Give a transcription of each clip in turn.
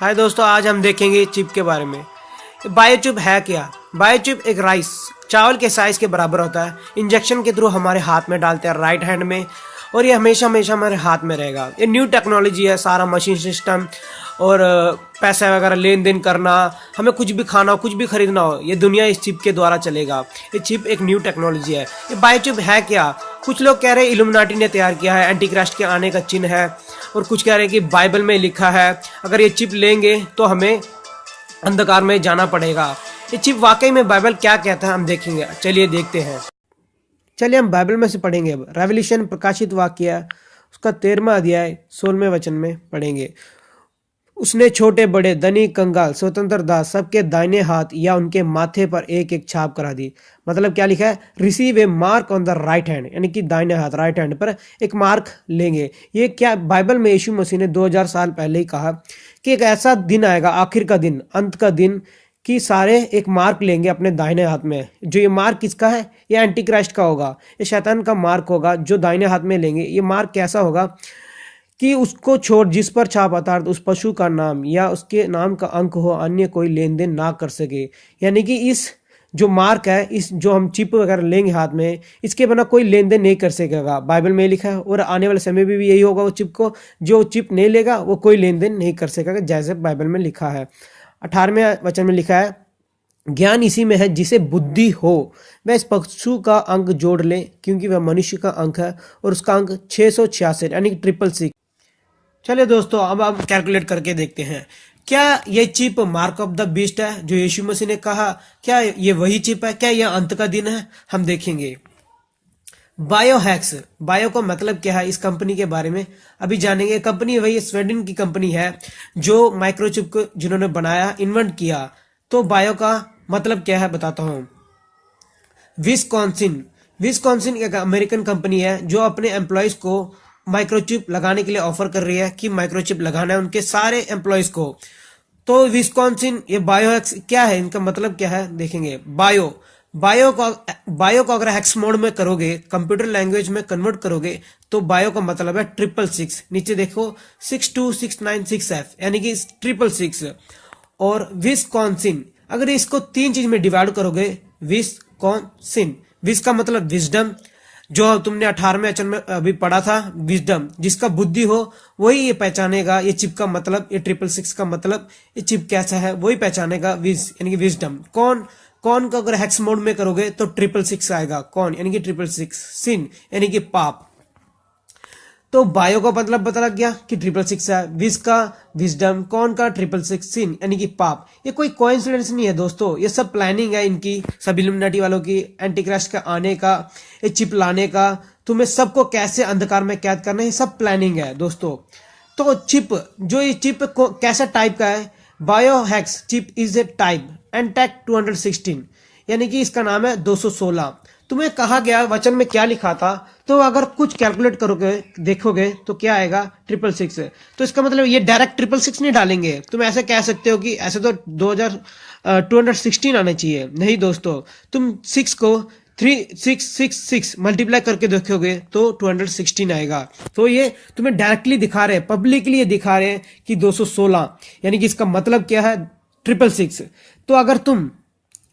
हाय दोस्तों, आज हम देखेंगे चिप के बारे में। बायोचिप है क्या? बायोचिप एक राइस चावल के साइज के बराबर होता है। इंजेक्शन के थ्रू हमारे हाथ में डालते हैं राइट हैंड में, और ये हमेशा हमेशा हमारे हाथ में रहेगा। ये न्यू टेक्नोलॉजी है, सारा मशीन सिस्टम और पैसा वगैरह लेन देन करना, हमें कुछ भी खाना हो, कुछ भी खरीदना हो, ये दुनिया इस चिप के द्वारा चलेगा। ये चिप एक न्यू टेक्नोलॉजी है। ये बायोचिप है क्या? कुछ लोग कह रहे हैं इल्यूमिनाटी ने तैयार किया है, एंटी क्राइस्ट के आने का चिन्ह है, और कुछ कह रहे हैं कि बाइबल में लिखा है अगर ये चिप लेंगे तो हमें अंधकार में जाना पड़ेगा। ये चिप वाकई में बाइबल क्या कहता है हम देखेंगे। चलिए देखते हैं। चलिए हम बाइबल में से पढ़ेंगे। अब रेवल्यूशन प्रकाशित वाक्य उसका 13वां अध्याय 16वें वचन में पढ़ेंगे। उसने छोटे बड़े धनी कंगाल स्वतंत्र दास सबके दाहिने हाथ या उनके माथे पर एक एक छाप करा दी। मतलब क्या लिखा है? Receive A mark on the right hand, यानी कि दाहिने हाथ राइट हैंड पर एक मार्क लेंगे। ये क्या बाइबल में यीशु मसीह ने 2000 साल पहले ही कहा कि एक ऐसा दिन आएगा, आखिर का दिन, अंत का दिन, कि सारे एक मार्क लेंगे अपने दाहिने हाथ में। जो ये मार्क किसका है? ये एंटी क्राइस्ट का होगा, ये शैतान का मार्क होगा जो दाहिने हाथ में लेंगे। ये मार्क कैसा होगा कि उसको छोड़ जिस पर छाप अर्थात उस पशु का नाम या उसके नाम का अंक हो, अन्य कोई लेन देन ना कर सके। यानी कि इस जो मार्क है, इस जो हम चिप वगैरह लेंगे हाथ में, इसके बिना कोई लेन देन नहीं कर सकेगा। बाइबल में लिखा है, और आने वाले समय में भी यही होगा। वो चिप को जो चिप नहीं लेगा वो कोई लेन देन नहीं कर सकेगा, जैसे बाइबल में लिखा है। 18वें वचन में लिखा है, ज्ञान इसी में है जिसे बुद्धि हो वह इस पशु का अंक जोड़ ले, क्योंकि वह मनुष्य का अंक है और उसका अंक 666 यानी 666। चलिए दोस्तों, अब हम कैलकुलेट करके देखते हैं। क्या ये chip mark of the beast है जो यीशु मसीह ने कहा? क्या ये वही चिप है? क्या यह अंत का दिन है? हम देखेंगे। बायोहैक्स, बायो का मतलब क्या है, इस कंपनी के बारे में अभी जानेंगे। कंपनी वही स्वीडन की कंपनी है जो माइक्रोचिप को जिन्होंने बनाया, इन्वेंट किया। तो बायो का मतलब क्या है बताता हूं। विस्कॉन्सिन, विस्कॉन्सिन एक अमेरिकन कंपनी है जो अपने एम्प्लॉयज को माइक्रोचिप लगाने के लिए ऑफर कर रही है कि माइक्रोचिप लगाना है उनके सारे एम्प्लॉयज को। तो विस्कॉन्सिन, ये बायोहैक्स क्या है, इनका मतलब क्या है देखेंगे। बायो को अगर हेक्स मोड में करोगे, कंप्यूटर लैंग्वेज में कन्वर्ट करोगे, तो बायो का मतलब है 666। नीचे देखो 62696F, यानी कि 666। और विस्कॉन्सिन, अगर इसको 3 चीज में डिवाइड करोगे, विस्कॉन्सिन, विस का मतलब विजडम, जो तुमने 18वें वचन में अभी पढ़ा था, विजडम, जिसका बुद्धि हो वही ये पहचानेगा। ये चिप का मतलब, ये 666 का मतलब, ये चिप कैसा है वही पहचानेगा। विज यानी कि विजडम। कौन को अगर हेक्स मोड में करोगे तो 666 आएगा। कौन यानी कि 666। सिन यानी कि पाप। तो बायो का मतलब बता गया कि 666 है, विज का विजडम, कौन का 666, सिन यानी कि पाप। ये कोई कोइंसिडेंस नहीं है दोस्तों, ये सब प्लानिंग है इनकी, सब इल्यूमिनाटी वालों की, एंटी क्राइस्ट का आने का, ये चिप लाने का, तुम्हें सबको कैसे अंधकार में कैद करना है, सब प्लानिंग है दोस्तों। तो चिप, जो ये चिप कैसा टाइप का है, biohacks chip is a type NTAG 216, यानी कि इसका नाम है 216। तुम्हें कहा गया वचन में क्या लिखा था, तो अगर कुछ कैलकुलेट करोगे देखोगे तो क्या आएगा 666। तो इसका मतलब ये डायरेक्ट 666 नहीं डालेंगे। तुम ऐसे कह सकते हो कि ऐसे तो 216 आने चाहिए। नहीं दोस्तों, तुम 6 को 3666 मल्टीप्लाई करके देखोगे तो 216 आएगा। तो ये तुम्हें डायरेक्टली दिखा रहे हैं, पब्लिकली ये दिखा रहे हैं कि 216, यानी कि इसका मतलब क्या है 666। तो अगर तुम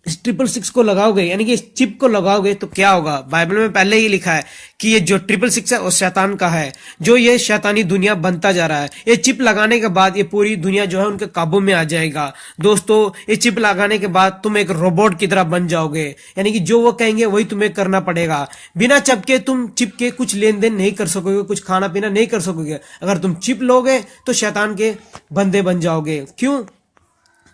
इस 666 को लगाओगे, यानी कि इस चिप को लगाओगे, तो क्या होगा? बाइबल में पहले ही लिखा है कि ये जो 666 है वो शैतान का है, जो ये शैतानी दुनिया बनता जा रहा है। ये चिप लगाने के बाद ये पूरी दुनिया जो है उनके काबू में आ जाएगा दोस्तों। ये चिप लगाने के बाद तुम एक रोबोट की तरह बन जाओगे, यानी कि जो वो कहेंगे वही तुम्हें करना पड़ेगा। बिना चिप के तुम चिप के कुछ लेन देन नहीं कर सकोगे, कुछ खाना पीना नहीं कर सकोगे। अगर तुम चिप लोगे तो शैतान के बंदे बन जाओगे। क्यों?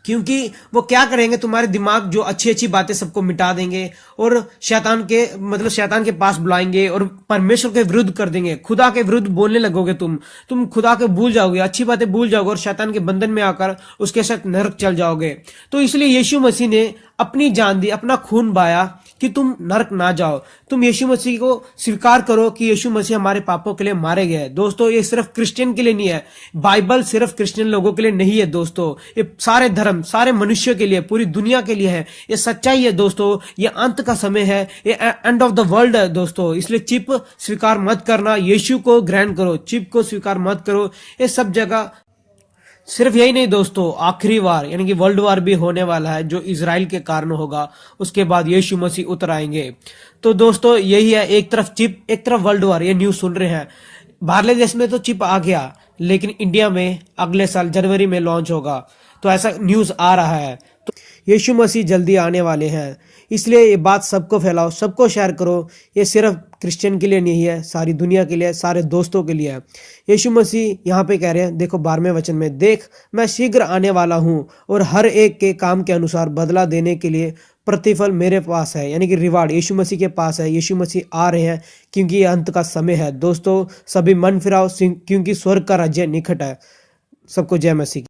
क्योंकि वो क्या करेंगे, तुम्हारे दिमाग जो अच्छी अच्छी बातें सबको मिटा देंगे और शैतान के पास बुलाएंगे और परमेश्वर के विरुद्ध कर देंगे। खुदा के विरुद्ध बोलने लगोगे, तुम खुदा के भूल जाओगे, अच्छी बातें भूल जाओगे और शैतान के बंधन में आकर उसके साथ नरक चल जाओगे। तो इसलिए यीशु मसीह ने अपनी जान दी, अपना खून बहाया कि तुम नरक ना जाओ। तुम यीशु मसीह को स्वीकार करो कि यीशु मसीह हमारे पापों के लिए मारे गए। दोस्तों, ये सिर्फ क्रिश्चियन के लिए नहीं है, बाइबल सिर्फ क्रिश्चियन लोगों के लिए नहीं है दोस्तों, ये सारे धर्म, सारे मनुष्य के लिए, पूरी दुनिया के लिए है। ये सच्चाई है दोस्तों, ये अंत का समय है, ये एंड ऑफ द वर्ल्ड है दोस्तों। इसलिए चिप स्वीकार मत करना, यीशु को ग्रहण करो, चिप को स्वीकार मत करो। ये सब जगह सिर्फ यही नहीं दोस्तों, आखिरी वार यानी कि वर्ल्ड वार भी होने वाला है जो इजराइल के कारण होगा। उसके बाद यीशु मसीह उतर आएंगे। तो दोस्तों यही है, एक तरफ चिप एक तरफ वर्ल्ड वार, ये न्यूज सुन रहे हैं। बाहरले देश में तो चिप आ गया, लेकिन इंडिया में अगले साल जनवरी में लॉन्च होगा, तो ऐसा न्यूज आ रहा है। तो यीशु मसीह जल्दी आने वाले हैं, इसलिए ये बात सबको फैलाओ, सबको शेयर करो। ये सिर्फ क्रिश्चियन के लिए नहीं है, सारी दुनिया के लिए, सारे दोस्तों के लिए है। यीशु मसीह यहाँ पे कह रहे हैं, देखो 12वें वचन में, देख मैं शीघ्र आने वाला हूँ और हर एक के काम के अनुसार बदला देने के लिए प्रतिफल मेरे पास है, यानी कि रिवार्ड यीशु मसीह के पास है। यीशु मसीह आ रहे हैं क्योंकि ये अंत का समय है। दोस्तों सभी मन फिराओ, क्योंकि स्वर्ग का राज्य निकट है। सबको जय मसीह।